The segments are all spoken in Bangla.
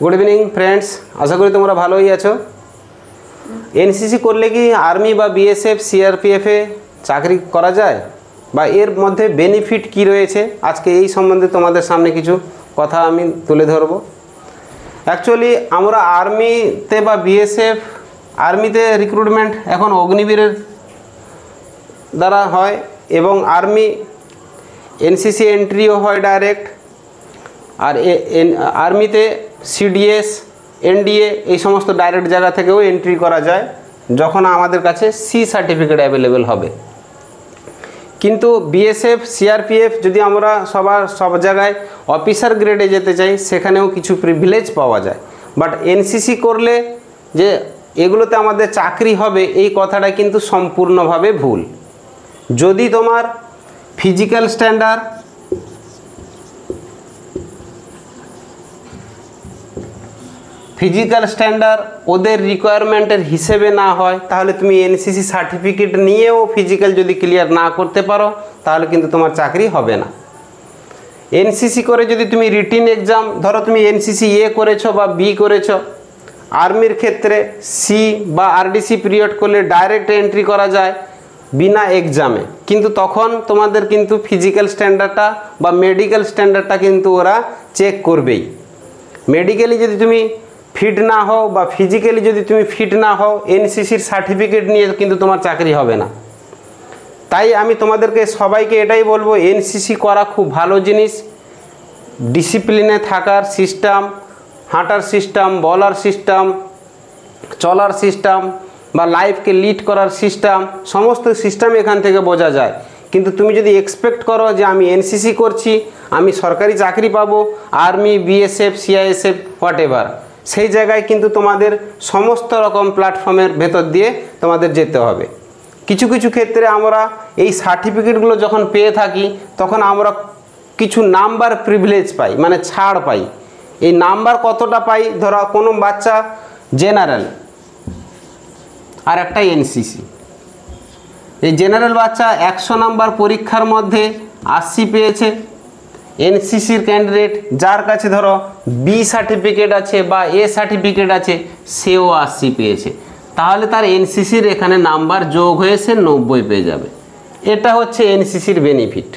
गुड इवनिंग फ्रेंड्स, आशा करी तुम्हारा भालोई आछो। एनसीसी करले कि आर्मी बा बीएसएफ सीआरपीएफ ए चाकरी करा जाए बा एर मध्य बेनिफिट कि रयेछे आज के এই সম্বন্ধে তোমাদের সামনে কিছু কথা আমি তুলে ধরব। অ্যাকচুয়ালি আমরা আর্মিতে বা বিএসএফ আর্মিতে রিক্রুটমেন্ট এখন অগ্নিবীরের দ্বারা হয় এবং আর্মি এনসিসি এন্ট্রিও হয় ডাইরেক্ট, আর আর্মিতে সিডিএস এনডিএ এই সমস্ত ডাইরেক্ট জায়গা থেকেও এন্ট্রি করা যায় যখন আমাদের কাছে সি সার্টিফিকেট অ্যাভেলেবেল হবে। কিন্তু বিএসএফ সিআরপিএফ যদি আমরা সব জায়গায় অফিসার গ্রেডে যেতে চাই সেখানেও কিছু প্রিভিলেজ পাওয়া যায়, বাট এনসিসি করলে যে এগুলোতে আমাদের চাকরি হবে এই কথাটা কিন্তু সম্পূর্ণভাবে ভুল। যদি তোমার ফিজিক্যাল স্ট্যান্ডার্ড ওদের রিকোয়ারমেন্টের হিসেবে না হয় তাহলে তুমি এনসিসি সার্টিফিকেট নিয়েও ফিজিক্যাল যদি ক্লিয়ার না করতে পারো তাহলে কিন্তু তোমার চাকরি হবে না। এনসিসি করে যদি তুমি রিটিন এক্সাম, ধরো তুমি এনসিসি এ করেছো বা বি করেছো, আর্মির ক্ষেত্রে সি বা আরডিসি পিরিয়ড করলে ডাইরেক্ট এন্ট্রি করা যায় বিনা এক্সামে, কিন্তু তখন তোমাদের কিন্তু ফিজিক্যাল স্ট্যান্ডার্ডটা বা মেডিকেল স্ট্যান্ডার্ডটা কিন্তু ওরা চেক করবেই। মেডিকেলি যদি তুমি ফিট না হও বা ফিজিক্যালি যদি তুমি ফিট না হও এনসিসির সার্টিফিকেট নিয়ে কিন্তু তোমার চাকরি হবে না। তাই আমি তোমাদেরকে সবাইকে এটাই বলবো, এনসিসি করা খুব ভালো জিনিস। ডিসিপ্লিনে থাকার সিস্টেম, হাঁটার সিস্টেম, বলার সিস্টেম, চলার সিস্টেম বা লাইফকে লিড করার সিস্টেম, সমস্ত সিস্টেম এখান থেকে বোঝা যায়। কিন্তু তুমি যদি এক্সপেক্ট করো যে আমি এনসিসি করছি আমি সরকারি চাকরি পাবো, army BSF CISF what ever, সেই জায়গায় কিন্তু তোমাদের সমস্ত রকম প্ল্যাটফর্মের ভেতর দিয়ে তোমাদের যেতে হবে। কিছু কিছু ক্ষেত্রে আমরা এই সার্টিফিকেটগুলো যখন পেয়ে থাকি তখন আমরা কিছু নাম্বার প্রিভিলেজ পাই, মানে ছাড় পাই। এই নাম্বার কতটা পাই, ধরো কোনো বাচ্চা জেনারেল আর একটা এনসিসি, এই জেনারেল বাচ্চা 100 নাম্বার পরীক্ষার মধ্যে 80 পেয়েছে। এনসিসির ক্যান্ডিডেট যার কাছে ধরো বি সার্টিফিকেট আছে বা এ সার্টিফিকেট আছে সেও 80 পেয়েছে, তাহলে তার এনসিসির এখানে নাম্বার যোগ হয়েছে 90 পেয়ে যাবে। এটা হচ্ছে এনসিসির বেনিফিট।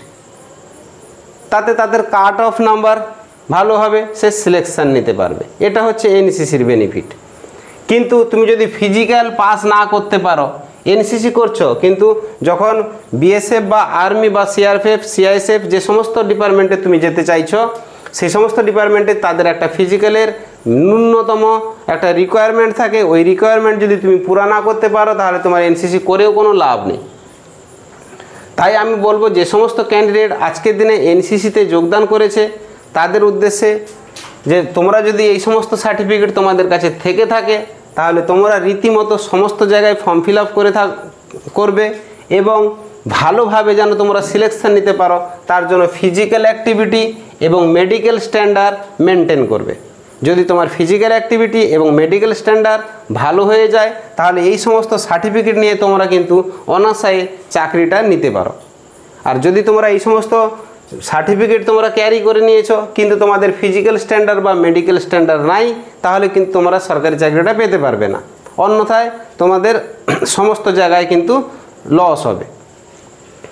তাতে তাদের কাট অফ নাম্বার ভালো হবে, সে সিলেকশন নিতে পারবে। এটা হচ্ছে এনসিসির বেনিফিট। কিন্তু তুমি যদি ফিজিক্যাল পাস না করতে পারো, এনসিসি করছো কিন্তু যখন বিএসএফ বা আর্মি বা সিআরপিএফ সিআইএসএফ যে সমস্ত ডিপার্টমেন্টে তুমি যেতে চাইছো সেই সমস্ত ডিপার্টমেন্টে তাদের একটা ফিজিক্যালের ন্যূনতম একটা রিকোয়ারমেন্ট থাকে। ওই রিকোয়ারমেন্ট যদি তুমি পুরা না করতে পারো তাহলে তোমার এনসিসি করেও কোনো লাভ নেই। তাই আমি বলবো যে সমস্ত ক্যান্ডিডেট আজকের দিনে এনসিসিতে যোগদান করেছে তাদের উদ্দেশ্যে যে তোমরা যদি এই সমস্ত সার্টিফিকেট তোমাদের কাছে থেকে থাকে তাহলে তোমরা রীতিমতো সমস্ত জায়গায় ফর্ম ফিল আপ করবে এবং ভালোভাবে যেন তোমরা সিলেকশন নিতে পারো তার জন্য ফিজিক্যাল অ্যাক্টিভিটি এবং মেডিকেল স্ট্যান্ডার্ড মেনটেন করবে। যদি তোমার ফিজিক্যাল অ্যাক্টিভিটি এবং মেডিকেল স্ট্যান্ডার্ড ভালো হয়ে যায় তাহলে এই সমস্ত সার্টিফিকেট নিয়ে তোমরা কিন্তু অনায়াসে চাকরিটা নিতে পারো। আর যদি তোমরা এই সমস্ত সার্টিফিকেট তোমরা ক্যারি করে নিয়েছো কিন্তু তোমাদের ফিজিক্যাল স্ট্যান্ডার্ড বা মেডিকেল স্ট্যান্ডার্ড নাই তাহলে কিন্তু তোমরা সরকারি চাকরিটা পেতে পারবে না, অন্যথায় তোমাদের সমস্ত জায়গায় কিন্তু লস হবে।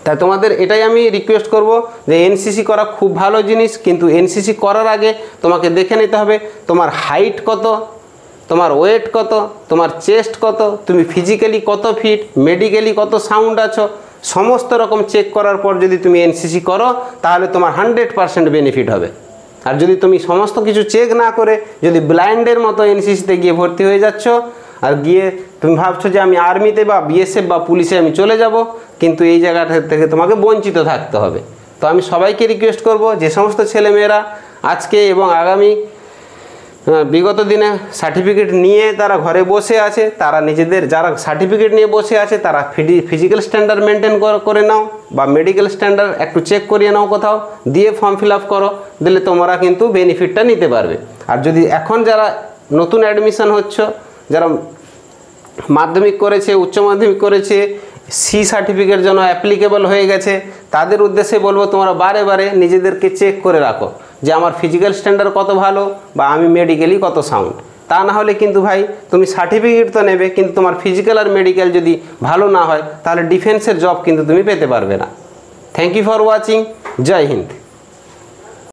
তাই তোমাদের এটাই আমি রিকোয়েস্ট করব যে এনসিসি করা খুব ভালো জিনিস, কিন্তু এনসিসি করার আগে তোমাকে দেখে নিতে হবে তোমার হাইট কত, তোমার ওয়েট কত, তোমার চেস্ট কত, তুমি ফিজিক্যালি কত ফিট, মেডিকেলি কত সাউন্ড আছো, সমস্ত রকম চেক করার পর যদি তুমি এনসিসি করো তাহলে তোমার 100% বেনিফিট হবে। আর যদি তুমি সমস্ত কিছু চেক না করে যদি ব্লাইন্ডের মতো এনসিসিতে গিয়ে ভর্তি হয়ে যাচ্ছ আর গিয়ে তুমি ভাবছো যে আমি আর্মিতে বা বিএসএফ বা পুলিশে আমি চলে যাব, কিন্তু এই জায়গাটা থেকে তোমাকে বঞ্চিত থাকতে হবে। তো আমি সবাইকে রিকোয়েস্ট করব যে সমস্ত ছেলেমেয়েরা আজকে এবং আগামী বিগত দিনে সার্টিফিকেট নিয়ে তারা ঘরে বসে আছে, তারা নিজেদের যারা সার্টিফিকেট নিয়ে বসে আছে তারা ফিজিক্যাল স্ট্যান্ডার্ড মেনটেন করে নাও বা মেডিকেল স্ট্যান্ডার্ড একটু চেক করিয়ে নাও কোথাও, দিয়ে ফর্ম ফিল আপ করো, দিলে তোমরা কিন্তু বেনিফিটটা নিতে পারবে। আর যদি এখন যারা নতুন অ্যাডমিশন হচ্ছ, যারা মাধ্যমিক করেছে উচ্চ মাধ্যমিক করেছে সি সার্টিফিকেট জন্য অ্যাপ্লিকেবল হয়ে গেছে, তাদের উদ্দেশ্যে বলবো তোমরা বারে বারে নিজেদেরকে চেক করে রাখো। যে আমার ফিজিক্যাল স্ট্যান্ডার্ড কত ভালো বা আমি মেডিকেলি কত সাউন্ড। তা না হলে কিন্তু ভাই তুমি সার্টিফিকেট তো নেবে, কিন্তু তোমার ফিজিক্যাল আর মেডিকেল যদি ভালো না হয় তাহলে ডিফেন্সের জব কিন্তু তুমি পেতে পারবে না। Thank you for watching. জয় হিন্দ।